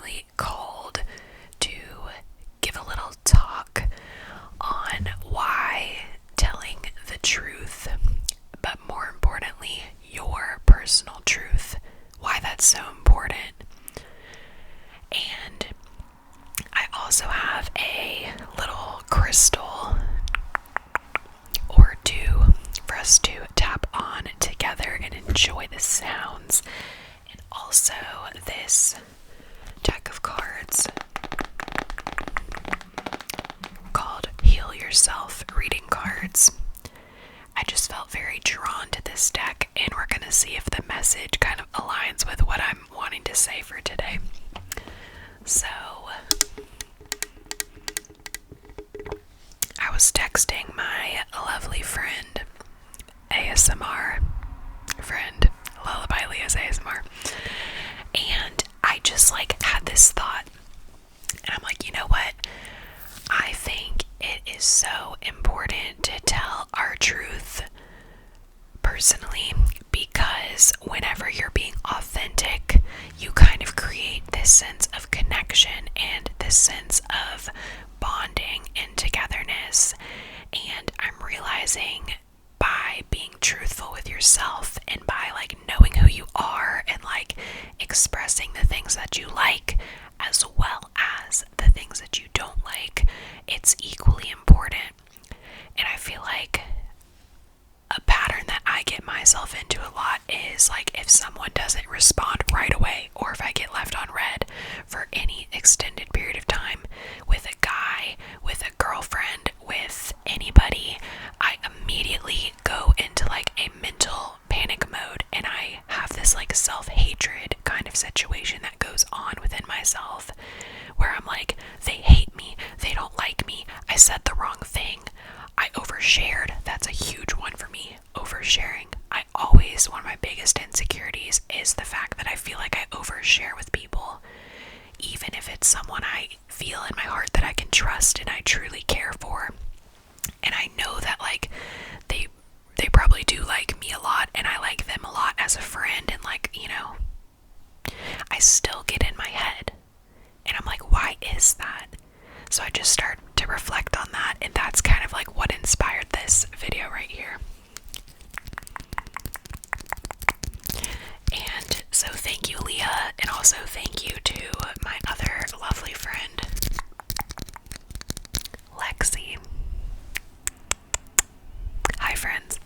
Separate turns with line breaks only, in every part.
really called to give a little talk on why telling the truth, but more importantly, your personal truth, why that's so important. And I also have a little crystal or two for us to tap on together and enjoy the sounds. And also this deck of cards called Heal Yourself Reading Cards. I just felt very drawn to this deck, and we're going to see if the message kind of aligns with what I'm wanting to say for today. So, I was texting my lovely friend, ASMR friend, Lullaby Leah's ASMR, and I just had this thought, and I'm like, you know what? I think it is so important to tell our truth personally, because whenever you're being authentic, you kind of create this sense of connection and this sense of bonding and togetherness. And I'm realizing by being truthful with yourself and by knowing who you are and expressing the things that you like as well as the things that you don't like, it's equally important. And I feel like a pattern that I get myself into a lot is if someone doesn't respond right away, or if I get left on red for any extended period of time with a guy, with a girlfriend, with anybody, I immediately go into a mental panic mode, and I have this self-hatred kind of situation that goes on within myself where I'm they hate me, they don't like me, I said the wrong thing, I overshared. That's a huge one for me, oversharing. One of my biggest insecurities is the fact that I feel like I overshare with people, even if it's someone I feel in my heart that I can trust and I truly care for. And I know that they probably do like me a lot, and I like them a lot as a friend, and I still get in my head, and I'm why is that? So I just start to reflect on that, and that's kind of what inspired this video right here. And so thank you, Leah, and also thank you to my other lovely friend, Lexi. Hi, friends.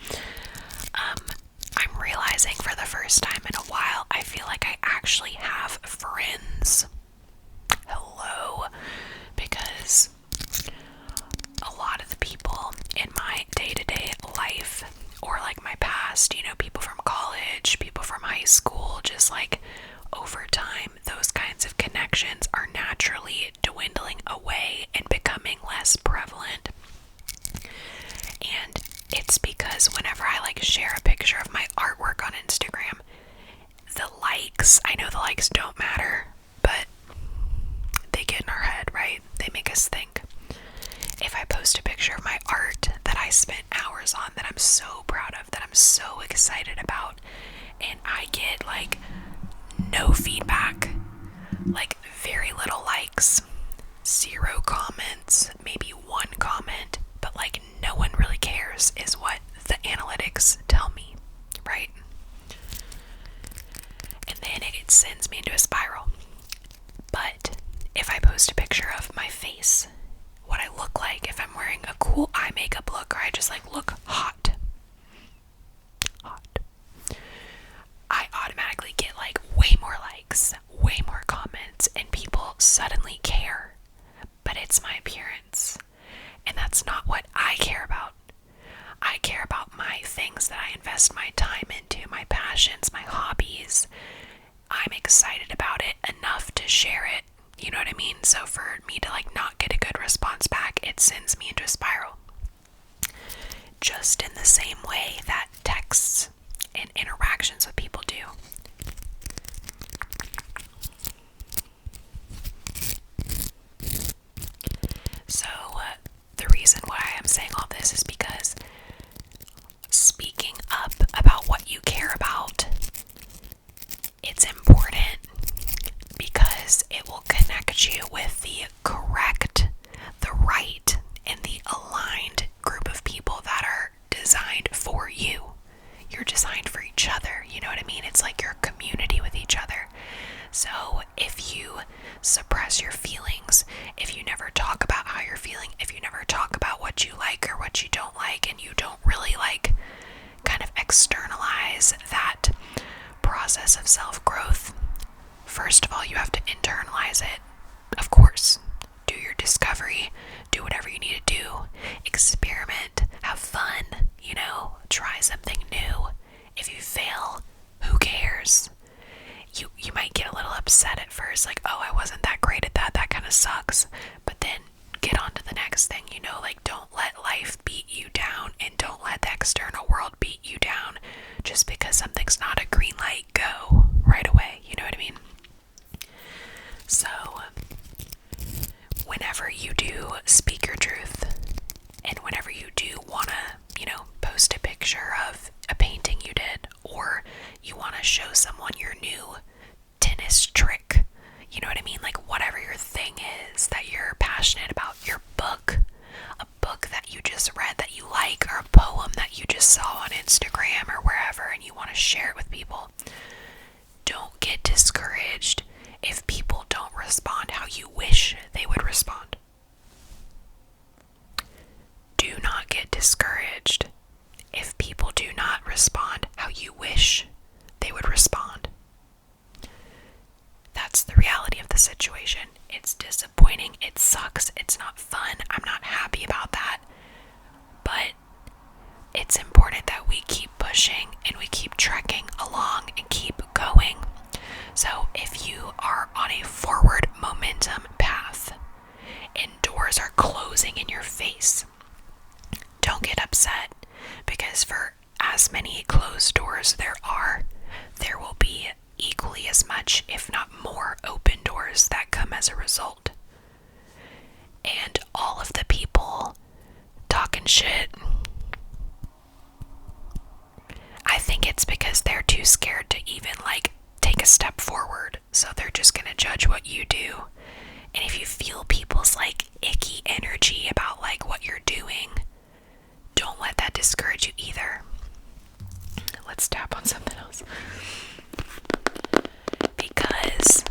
I'm realizing for the first time in a while, I feel like I actually have friends. Hello. Because a lot of the people in my day-to-day life, or my past, people from college, people from high school, just over time, those kinds of connections are naturally dwindling away and becoming less prevalent. And it's because whenever I share a picture of my artwork on Instagram, the likes, I know the likes don't matter, but they get in our head, right? They make us think. If I post a picture of my art that I spent hours on, that I'm so proud of, that I'm so excited about, and I get no feedback, very little likes, 0 comments, maybe 1 comment, but no one really cares is what the analytics tell me, right? And then it sends me into a spiral. But if I post a picture of my face, what I look like, if I'm wearing a cool eye makeup look, or I just look hot, I automatically get way more likes, way more comments, and people suddenly care. But it's my appearance, and that's not what I care about. I care about my things that I invest my time into, my passions, my hobbies. I'm excited about it enough to share it. You know what I mean? So for me to not get a good response back, it sends me into a spiral. Just in the same way that texts and interactions with people do. So the reason why I'm saying all this is because speaking up about what you care about, it's important because it will connect if you suppress your feelings, if you never talk about how you're feeling, if you never talk about what you like or what you don't like, and you don't really like kind of externalize that process of self-growth, first of all, you have to internalize it. Of course, do your discovery, do whatever you need to do, experiment, have fun, try something new. If you fail, who cares? You might get a little upset at first, like, oh, I wasn't that great at that kind of sucks, but then get on to the next thing. Like, don't let life beat you down, and don't let the external world beat you down just because something's not a green light. Go right away, you know what I mean? So whenever you do speak your truth, and whenever you do want to, post a picture of a painting you did, or you want to show someone your new tennis trick, you know what I mean? Like, whatever your thing is that you're passionate about, your book, a book that you just read that you like, or a poem that you just saw on Instagram or wherever, and you want to share it with people, don't get discouraged if people don't respond how you wish they would respond. Do not get discouraged if people do not respond how you wish they would respond. That's the reality of the situation. It's disappointing, it sucks, it's not fun, I'm not happy about that, but it's important that we keep pushing and we keep trekking along and keep going. So if you are on a forward momentum path and doors are closing in your face, don't get upset, because for as many closed doors there will be equally as much, if not more, open doors that come as a result. And all of the people talking shit, I think it's because they're too scared to even take a step forward, so they're just gonna judge what you do. And if you feel people's icky energy about what you're doing, don't let that discourage you either. Let's tap on something else. Because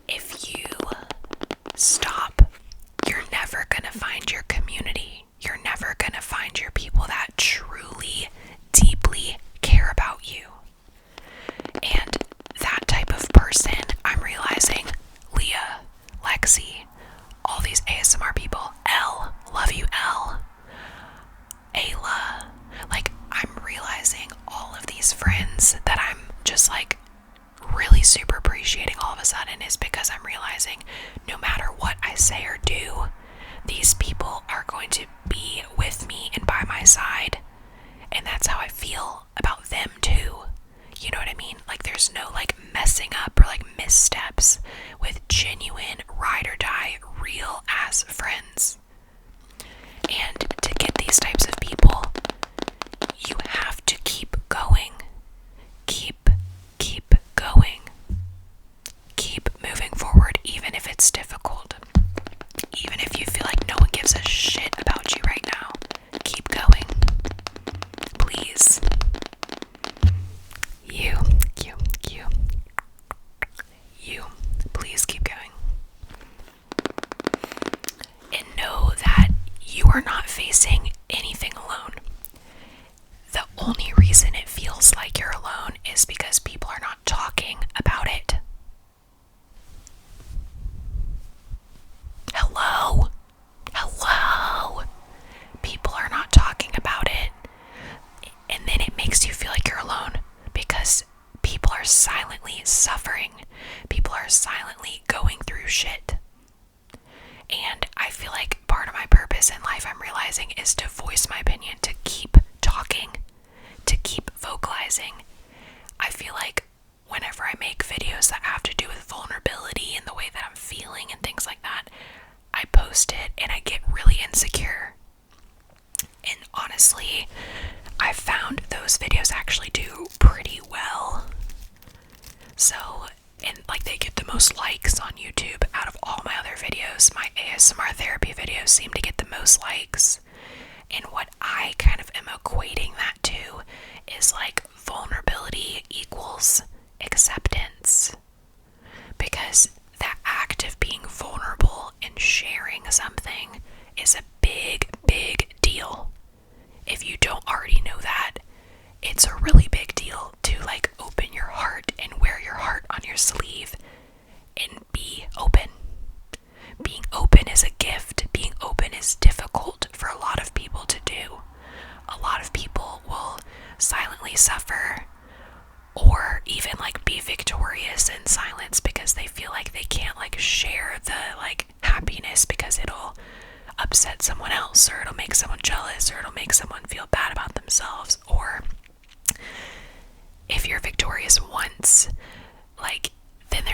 if you stop, you're never gonna find your community. You're never gonna find your people that truly, deeply care about you. And that type of person, I'm realizing, Leah, Lexi, all these ASMR people, Elle, love you, Elle, Ayla, I'm realizing all of these friends that I'm just really super appreciating all of a sudden is because I'm realizing no matter what I say or do, these people are going to be with me and by my side, and that's how I feel about them too. You know what I mean? There's no messing up or missteps with genuine ride or die real ass friends. And to get these types of people, you have to keep going. Keep going. Keep moving forward, even if it's difficult. Even if you feel like no one gives a shit about you right now. Keep going. Please. You. Please keep going. And know that you are not facing anything alone. The only reason it feels like you're alone is because people are not talking about it. Hello? People are not talking about it. And then it makes you feel like you're alone because people are silently suffering. People are silently going through shit. And I feel like part of my purpose in life, I'm realizing, is to voice my opinion, to keep talking, to keep vocalizing. I feel like whenever I make videos that have to do with vulnerability and the way that I'm feeling and things like that, I post it and I get really insecure. And honestly, I found those videos actually do pretty well. So, and they get the most likes on YouTube out of all my other videos. My ASMR therapy videos seem to get the most likes. And what I kind of am equating that to is vulnerability equals acceptance.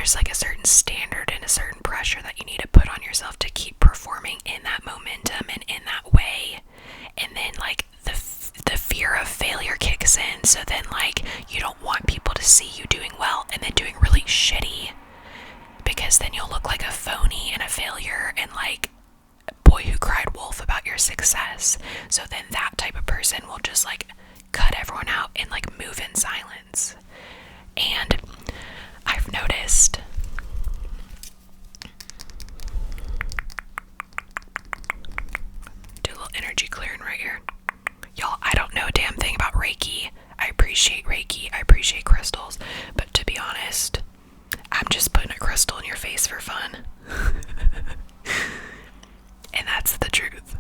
there's like a certain standard and a certain pressure that you need to put on yourself to keep performing in that momentum and in that way. And then like the fear of failure kicks in, so then like you don't want people to see you doing well and then doing really shitty, because then you'll look like a phony and a failure and like boy who cried wolf about your success. So then that type of person will just like cut everyone out and like move in silence. And I've noticed do a little energy clearing right here. Y'all, I don't know a damn thing about Reiki. I appreciate Reiki, I appreciate crystals, but to be honest, I'm just putting a crystal in your face for fun. And that's the truth.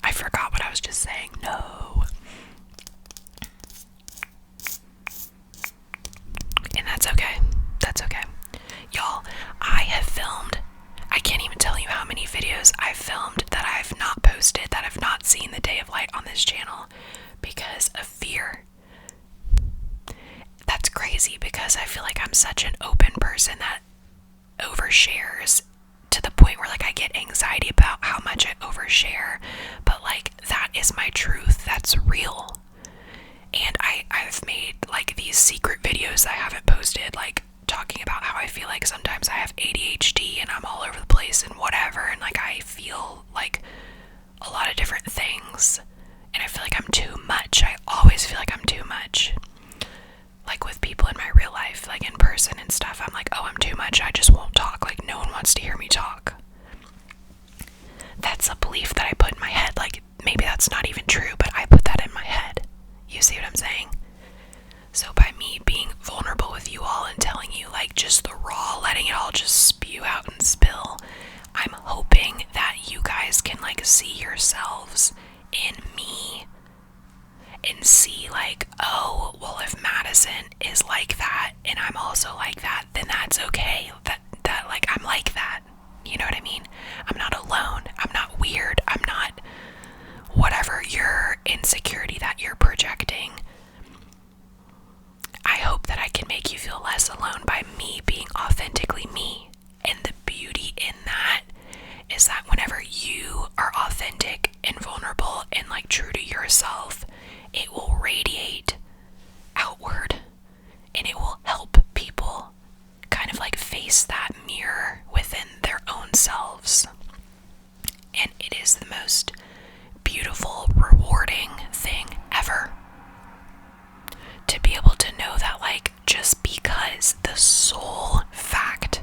I forgot what I was just saying. No. And that's okay. That's okay. Y'all, I have filmed, I can't even tell you how many videos I've filmed that I've not posted, that have not seen the day of light on this channel because of fear. That's crazy, because I feel like I'm such an open person that overshares to the point where like I get anxiety about how much I overshare, but like that is my truth. That's real. And I've made like these secret videos I haven't posted, like talking about how I feel like sometimes I have ADHD and I'm all over the place and whatever, and like I feel like a lot of different things, and I feel like I'm too much. I always feel like I'm too much. Like with people in my real life, like in person and stuff, I'm like, oh, I'm too much, I just won't talk, like no one wants to hear me talk. That's a belief that I put in my head. Like maybe that's not even true, but I put that in my head. You see what I'm saying? So by me being vulnerable with you all and telling you like just the raw, letting it all just spew out and spill, I'm hoping that you guys can like see yourselves in me and see like, oh, well, if Madison is like that and I'm also like that, then that's okay. That like I'm like that. You know what I mean? I'm not alone. I'm not weird. I'm not whatever your insecurity that you're projecting. I hope that I can make you feel less alone by me being authentically me. And the beauty in that is that whenever you are authentic and vulnerable and like true to yourself, it will radiate outward and it will help people kind of like face that mirror within their own selves. And it is the most beautiful, rewarding thing ever to be able to know that like just because the sole fact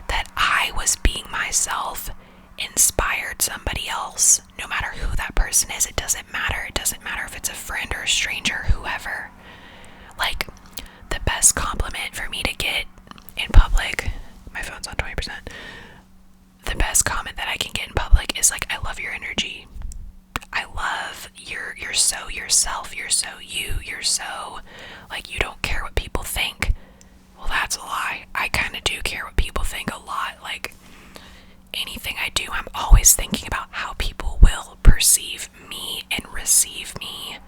that I was being myself inspired somebody else, no matter who that person is, it doesn't matter. It doesn't matter if it's a friend or a stranger, whoever. Like the best compliment for me to get in public, my phone's on 20%, the best comment that I can get in public is like, I love your energy. I love you're so yourself, you're so you're so like you don't care what people think. Well, that's a lie. I kind of do care what people think a lot. Like anything I do, I'm always thinking about how people will perceive me and receive me.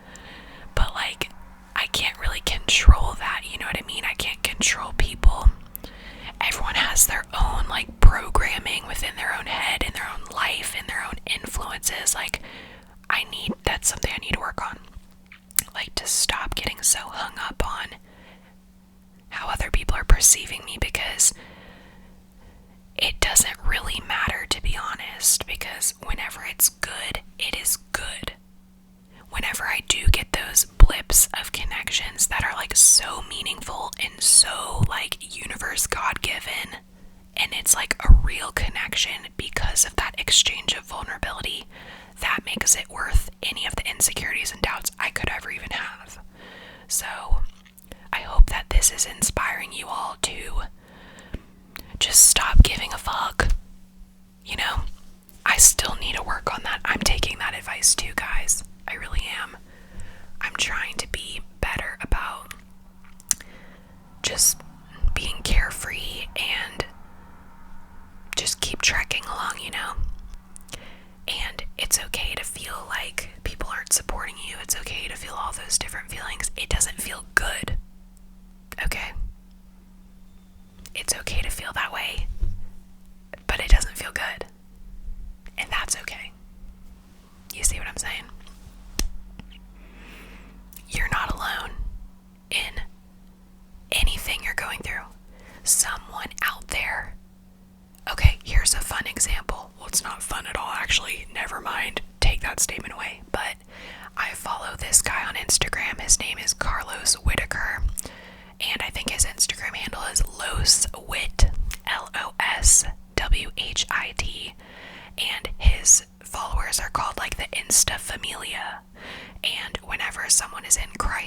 But like I can't really control that, you know what I mean? I can't control people. Everyone has their own like programming within their own head and their own life and their own influences. Like that's something I need to work on. Like to stop getting so hung up on how other people are perceiving me, because it doesn't really matter, to be honest, because whenever it's good, it is good. Whenever I do get those blips of connections that are like so meaningful and so like universe God-given, and it's like a real connection because of that exchange of vulnerability, that makes it worth any of the insecurities and doubts I could ever even have. So I hope that this is inspiring you all to just stop giving a fuck. You know, I still need to work on that. I'm taking that advice too, guys. I really am. I'm trying to be better about just being carefree and just keep trekking along, you know? And it's okay to feel like people aren't supporting you. It's okay to feel all those different feelings.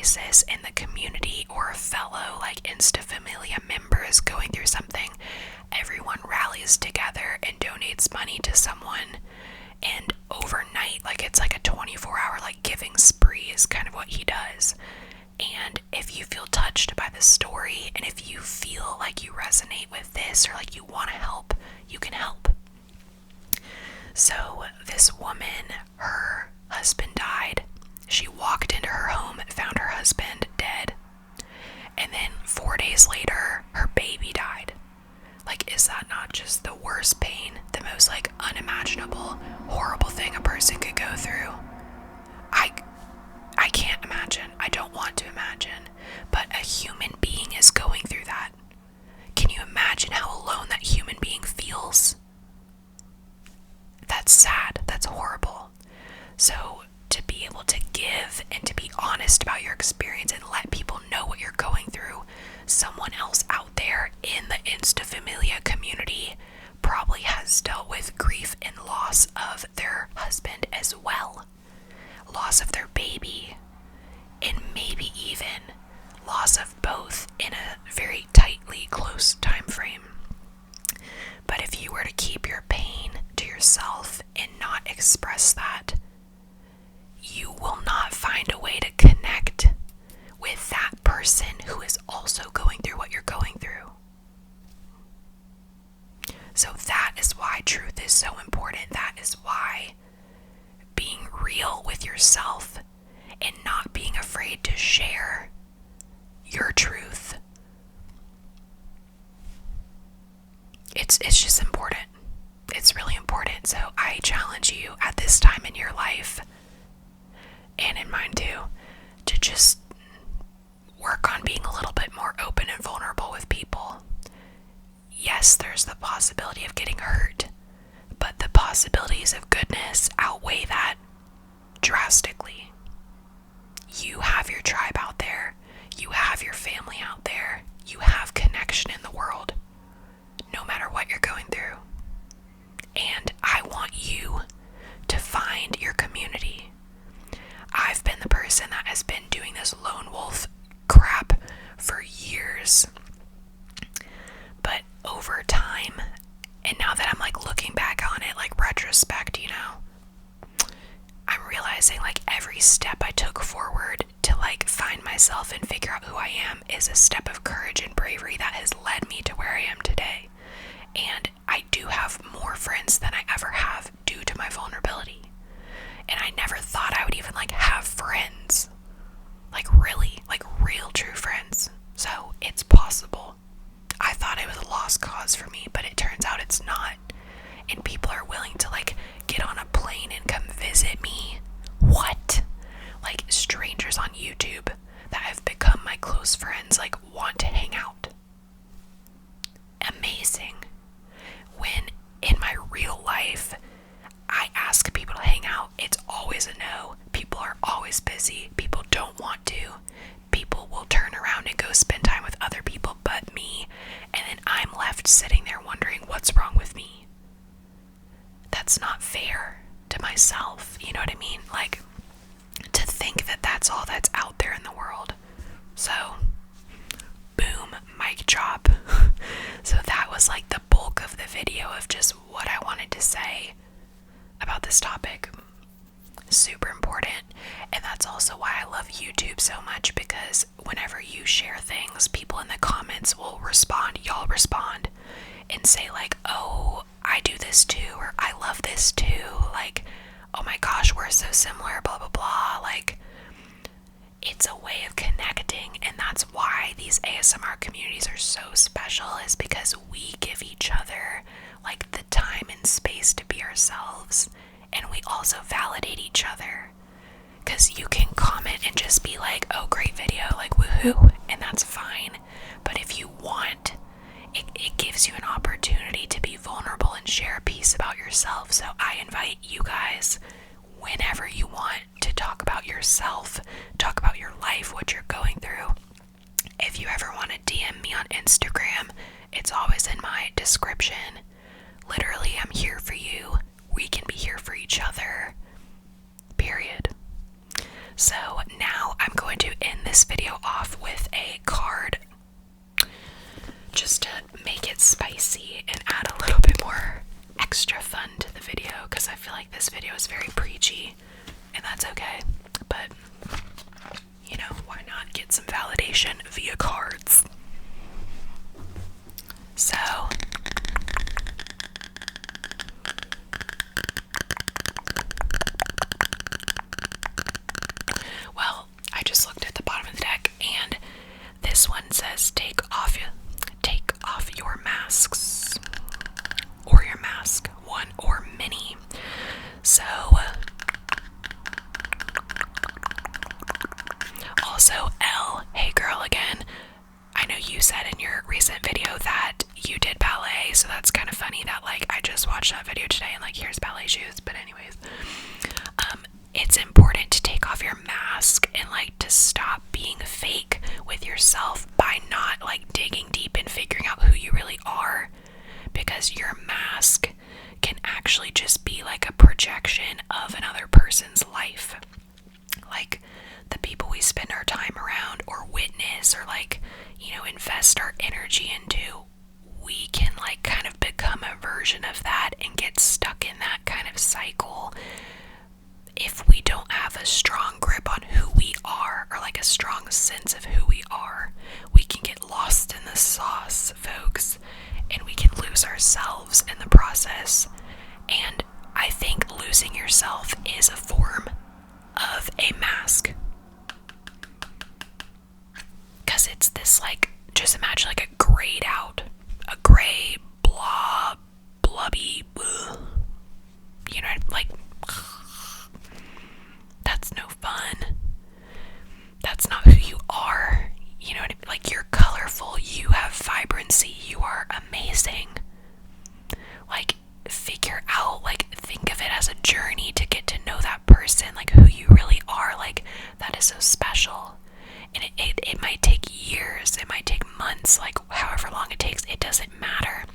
crisis in the community or a fellow like Insta Familia member is going through something, everyone rallies together and donates money to someone, and overnight, like it's like a 24-hour like giving spree is kind of what he does. And if you feel touched by this story, and if you feel like you resonate with this or like you want to help, you can help. So this woman, her husband died. She walked into her home, found her husband dead, and then 4 days later, her baby died. Like, is that not just the worst pain, the most like unimaginable, horrible thing a person could go through? I can't imagine. I don't want to imagine. But a human being is going through that. Can you imagine how alone that human being feels? That's sad. That's horrible. So to be able to give and to be honest about your experience and let people know what you're going through, someone else out there in the Insta Familia community probably has dealt with grief and loss of their husband as well. Loss of their baby, and maybe even loss of both in a very tightly close time frame. But if you were to keep your pain to yourself and not express that, you will not find a way to connect with that person who is also going through what you're going through. So that is why truth is so important. That is why being real with yourself and not being afraid to share your truth, it's just important. It's really important. So I challenge you at this time in your life, and in mine too, to just work on being a little bit more open and vulnerable with people. Yes, there's the possibility of getting hurt, but the possibilities of goodness outweigh that drastically. You have your tribe out there. You have your family out there. You have connection in the world, no matter what you're going through. And I want you to find your community. I've been the person that has been doing this lone wolf crap for years. But over time, and now that I'm like looking back on it, like retrospect, you know, I'm realizing like every step I took forward to like find myself and figure out who I am is a step of courage and bravery that has led me to where I am today. And I do have more friends than I ever have due to my vulnerability. And I never thought I would even like have friends, like really, like real true friends. So it's possible. I thought it was a lost cause for me, but it turns out it's not. And people are willing to like get on a plane and come visit me. What? Like strangers on YouTube that have become my close friends like want to hang out. Amazing. When in my real life I ask people to hang out, it's always a no. People are always busy. People don't want to. People will turn around and go spend time with other people but me, and then I'm left sitting there wondering what's wrong with me. That's not fair to myself, you know what I mean? Like, to think that that's all that's out there in the world. So, boom, mic drop. So that was like the bulk of the video of just what I wanted to say about this topic. Super important. And that's also why I love YouTube so much, because whenever you share things, people in the comments will respond, y'all respond and say like, oh, I do this too, or I love this too, like, oh my gosh, we're so similar, blah blah blah. Like, it's a way of connecting, and that's why these ASMR communities are so special, is because we give each other like the time and space to be ourselves, and we also validate each other. Because you can comment and just be like, oh, great video, like woohoo, and that's fine. But if you want, it gives you an opportunity to be vulnerable and share a piece about yourself. So I invite you guys, whenever you want, to talk about yourself, talk about your life, what you're going through. If you ever want to DM me on Instagram, it's always in my description. Literally, I'm here for you. We can be here for each other. Period. So now I'm going to end this this video off with a card just to make it spicy and add a little bit more extra fun to the video, because I feel like this video is very preachy, and that's okay. But, you know, why not get some validation via cards? So, well, I just looked at the bottom of the deck, and this one says take off your masks, or your mask, one or many. So, also L, hey girl again. I know you said in your recent video that you did ballet, so that's kind of funny that like I just watched that video today and like here's ballet shoes. But anyways, it's important to take off your mask and like to stop being fake with yourself by not like digging deep and figuring out who you really are, because your mask can actually just be like a projection of another person's life. Like the people we spend our time around or witness or like, you know, invest our energy into, we can like kind of become a version of that and get stuck in that kind of cycle if we don't have a strong grip on who we are, or like a strong sense of who we are. We can get lost in the sauce, folks, and we can lose ourselves in the process. And I think losing yourself is a form of a mask, because it's this like, just imagine like a grayed out, a gray blubby, you know, like, that's no fun. That's not who you are. You know what I mean? Like, you're colorful, you have vibrancy, you are amazing. Like, figure out, like, think of it as a journey to get to know that person, like who you really are. Like, that is so special. And it might take years, it might take months, like however long it takes, it doesn't matter.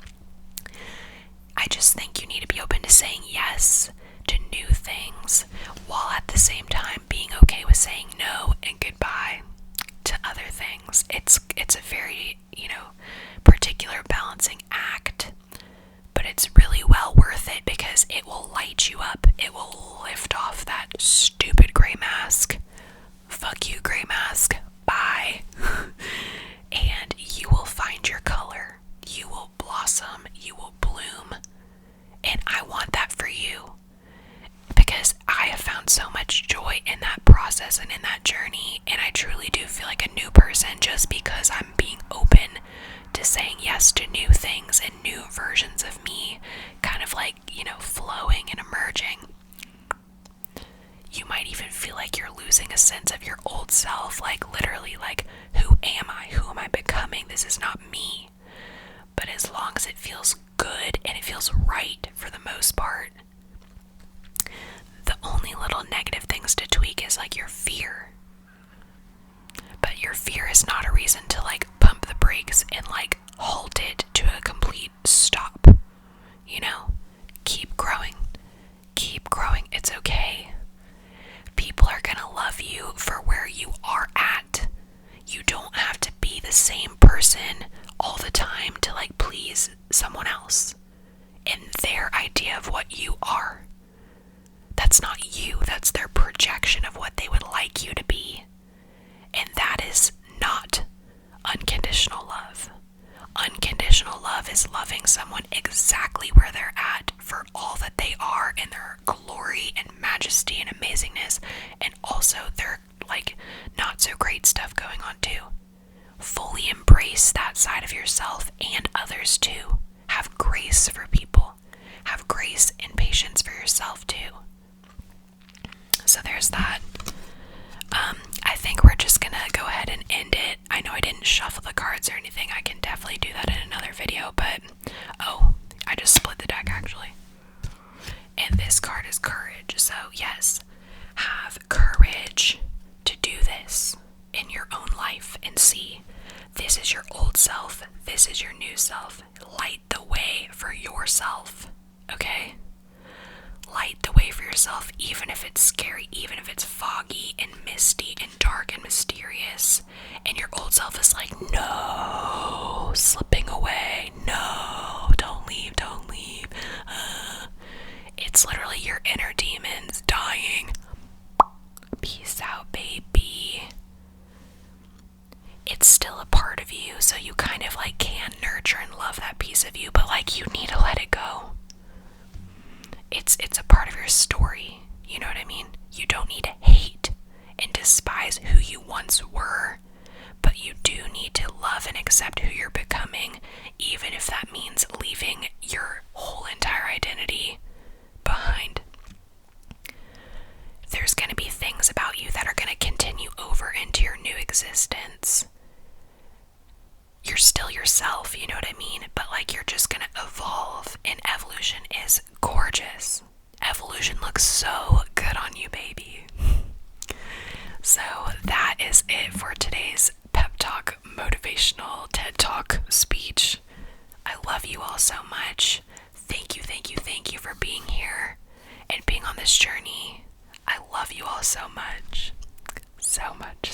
I just think you need to be open to saying yes to new things, while at the same time being okay with saying no and goodbye to other things. It's a very, you know, particular balancing act, but it's really well worth it, because it will light you up. It will lift off that stupid gray mask. Fuck you, gray mask. Bye. And you will find your color. You will blossom. You will bloom. And I want that for you, because I have found so much joy in that process and in that journey, and I truly do feel like a new person just because I'm being open to saying yes to new things and new versions of me, kind of like, you know, flowing and emerging. You might even feel like you're losing a sense of your old self, like literally, like, who am I? Who am I becoming? This is not me. But as long as it feels good and it feels right for the most part, the only little negative things to tweak is like your fear. But your fear is not a reason to like pump the brakes and like halt it to a complete stop. You know, keep growing. Keep growing. It's okay. People are gonna love you for where you are at. You don't have to be the same person all the time to like please someone else and their idea of what you are. That's not you. That's their projection of what they would like you to be. And that is not unconditional love. Unconditional love is loving someone exactly where they're at for all that they are, in their glory and majesty and amazingness, and also their like not so great stuff going on too. Fully embrace that side of yourself and others too. Have grace for people. Have grace and patience for yourself too. So there's that. I think we're just gonna go ahead and end it. I know I didn't shuffle the cards or anything. I can definitely do that in another video, but oh, I just split the deck actually. And this card is courage. So yes, have courage to do this in your own life and see this is your old self, this is your new self. Light the way for yourself, okay? light the way for yourself, even if it's scary, even if it's foggy and misty and dark and mysterious, and your old self is like, no, slipping away, no, don't leave, don't leave. It's literally your inner demons dying. Peace out, baby. It's still a part of you, so you kind of like can nurture and love that piece of you, but like you need to let it go. It's a part of your story, you know what I mean? You don't need to hate and despise who you once were, but you do need to love and accept who you're becoming, even if that means leaving your whole entire identity behind. There's going to be things about you that are going to continue over into your new existence. You're still yourself, you know what I mean? But like you're just going to evolve, and evolution is gorgeous. Evolution looks so good on you, baby. So that is it for today's pep talk, motivational TED Talk speech. I love you all so much. Thank you, thank you, thank you for being here and being on this journey. I love you all so much. So much.